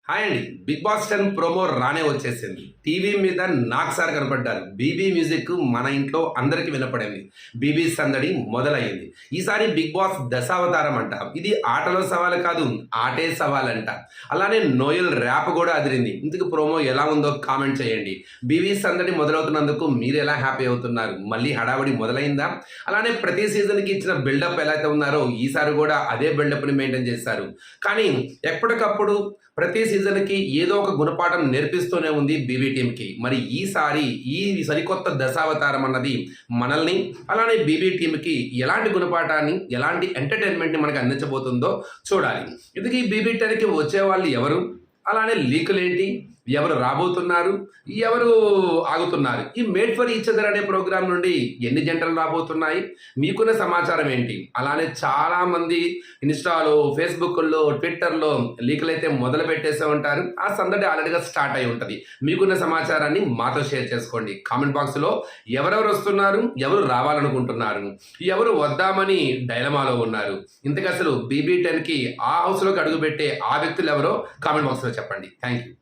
Hi అండి. 'Big boss 10' promo రానే వచ్చేసింది. టీవీ మీద నాకు సార్ కనపడ్డారు. బీబీ మ్యూజిక్ మన ఇంట్లో అందరికీ వినపడింది. బీబీ సందడి మొదలయ్యింది. ఈసారి 'బిగ్ బాస్' దశావతారం అంట. ఇది ఆటలో సవాలు కాదు, ఆటే సవాలంట. అలానే నోయల్ ర్యాప్ కూడా అదిరింది. ఇందుకు ప్రోమో ఎలా ఉందో కామెంట్ చేయండి. బీబీ సందడి మొదలవుతున్నందుకు మీరు ఎలా హ్యాపీ అవుతున్నారు? మళ్ళీ హడావుడి మొదలైందా? అలానే ప్రతి సీజన్కి ఇచ్చిన బిల్డప్ ఎలా అయితే ఉన్నారో ఈసారి కూడా అదే బిల్డప్ని మెయింటైన్ చేశారు. కానీ ఎప్పటికప్పుడు ప్రతి సీజన్కి ఏదో ఒక గుణపాఠం నేర్పిస్తూనే ఉంది బీబీ టీంకి. మరి ఈసారి ఈ సరికొత్త దశావతారం అన్నది మనల్ని అలానే బీబీ టీంకి ఎలాంటి గుణపాఠాన్ని ఎలాంటి ఎంటర్టైన్మెంట్ని మనకి అందించబోతుందో చూడాలి. ఇందుకు ఈ బీబీ 10కి వచ్చే వాళ్ళు ఎవరు, అలానే లీకులు ఏంటి, ఎవరు రాబోతున్నారు, ఎవరు ఆగుతున్నారు, ఈ మేడ్ ఫర్ ఈచ్ అదర్ అనే ప్రోగ్రాం నుండి ఎన్ని జంటలు రాబోతున్నాయి, మీకున్న సమాచారం ఏంటి? అలానే చాలామంది ఇన్స్టాలో, ఫేస్బుక్లో, ట్విట్టర్లో లీకులు అయితే మొదలు పెట్టేసే ఉంటారు. ఆ సందడి ఆల్రెడీగా స్టార్ట్ అయి ఉంటుంది. మీకున్న సమాచారాన్ని మాతో షేర్ చేసుకోండి. కామెంట్ బాక్స్లో ఎవరెవరు వస్తున్నారు, ఎవరు రావాలనుకుంటున్నారు, ఎవరు వద్దామని డైలమాలో ఉన్నారు, ఇంతకు అసలు బీబీ 10కి ఆ హౌస్లోకి అడుగుపెట్టే ఆ వ్యక్తులు ఎవరో కామెంట్ బాక్స్లో చెప్పండి. Thank you.